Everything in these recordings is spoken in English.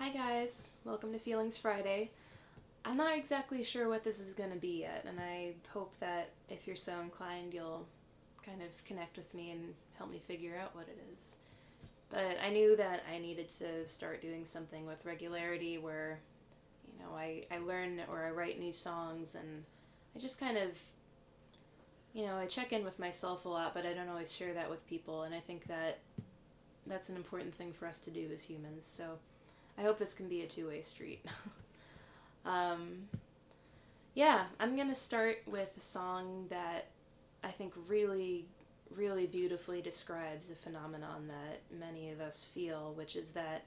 Hi guys, welcome to Feelings Friday. I'm not exactly sure what this is going to be yet, and I hope that if you're so inclined, you'll kind of connect with me and help me figure out what it is. But I knew that I needed to start doing something with regularity where, I learn or I write new songs and I just kind of, I check in with myself a lot, but I don't always share that with people, and I think that that's an important thing for us to do as humans, so I hope this can be a two-way street. um, yeah, I'm gonna start with a song that I think really, really beautifully describes a phenomenon that many of us feel, which is that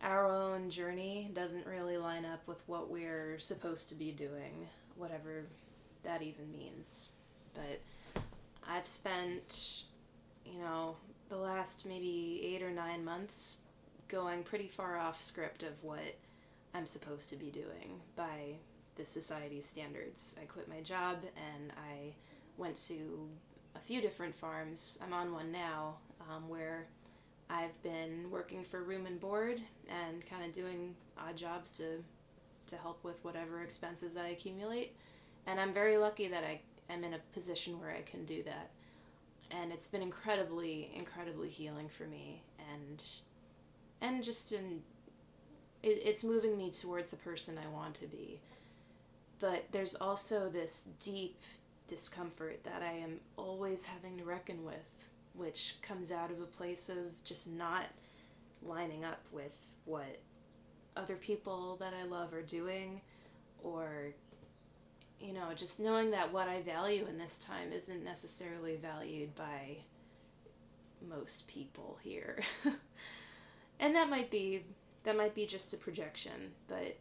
our own journey doesn't really line up with what we're supposed to be doing, whatever that even means. But I've spent, the last maybe 8 or 9 months going pretty far off script of what I'm supposed to be doing by the society's standards. I quit my job and I went to a few different farms. I'm on one now where I've been working for room and board and kind of doing odd jobs to help with whatever expenses I accumulate. And I'm very lucky that I am in a position where I can do that. And it's been incredibly, incredibly healing for me, and just it's moving me towards the person I want to be. But there's also this deep discomfort that I am always having to reckon with, which comes out of a place of just not lining up with what other people that I love are doing, or just knowing that what I value in this time isn't necessarily valued by most people here. And that might be just a projection, but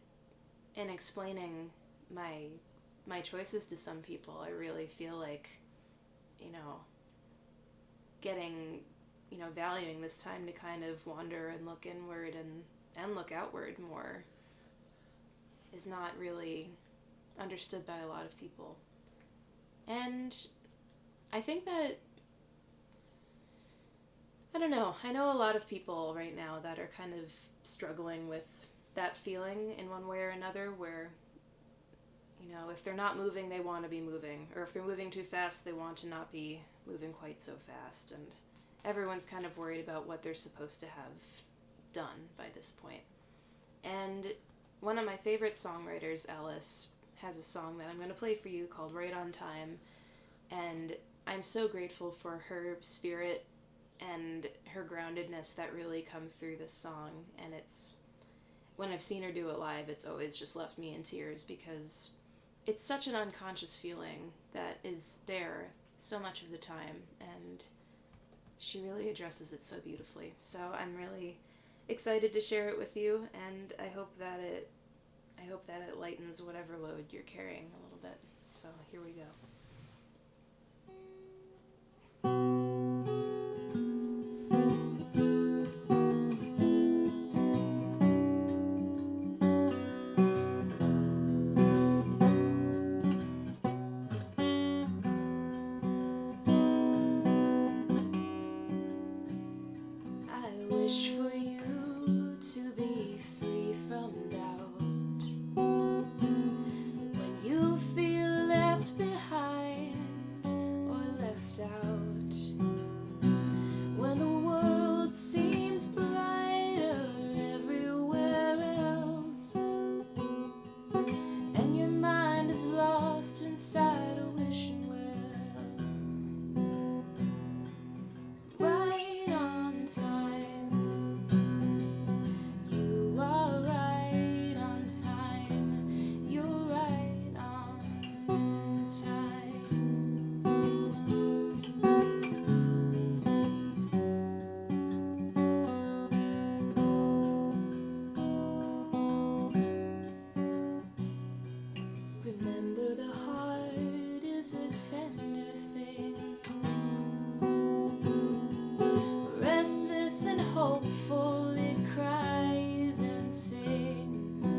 in explaining my choices to some people, I really feel like, getting, valuing this time to kind of wander and look inward and look outward more is not really understood by a lot of people. And I think that, I don't know, I know a lot of people right now that are kind of struggling with that feeling in one way or another, where, if they're not moving, they want to be moving, or if they're moving too fast, they want to not be moving quite so fast, and everyone's kind of worried about what they're supposed to have done by this point. And one of my favorite songwriters, Alice, has a song that I'm going to play for you called Right on Time, and I'm so grateful for her spirit and her groundedness that really come through this song. And when I've seen her do it live, it's always just left me in tears, because it's such an unconscious feeling that is there so much of the time, and she really addresses it so beautifully. So I'm really excited to share it with you, and I hope that it lightens whatever load you're carrying a little bit. So here we go. I wish for you to be free from doubt. When you feel left behind or left out, when the world seems brighter everywhere else, and your mind is lost inside a wishing well. Right on time, you are right on time, you're right on time. Remember, the heart is a tender thing, restless and hopeful, it cries and sings,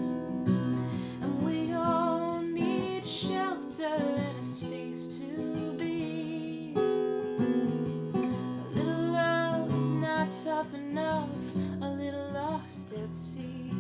and we all need shelter and a space to be. A little love not tough enough, a little lost at sea.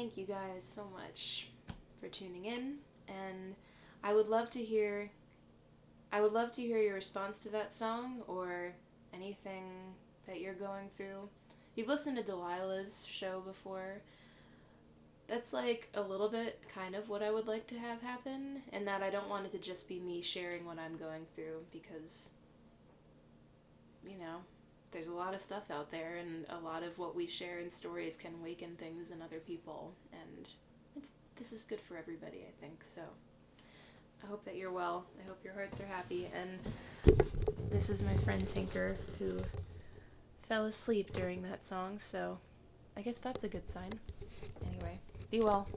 thank you guys so much for tuning in, and I would love to hear your response to that song or anything that you're going through. You've listened to Delilah's show before. That's like a little bit kind of what I would like to have happen, and that I don't want it to just be me sharing what I'm going through, because, you know, there's a lot of stuff out there, and a lot of what we share in stories can awaken things in other people, and this is good for everybody, I think. So I hope that you're well. I hope your hearts are happy, and this is my friend Tinker, who fell asleep during that song, so I guess that's a good sign. Anyway, be well.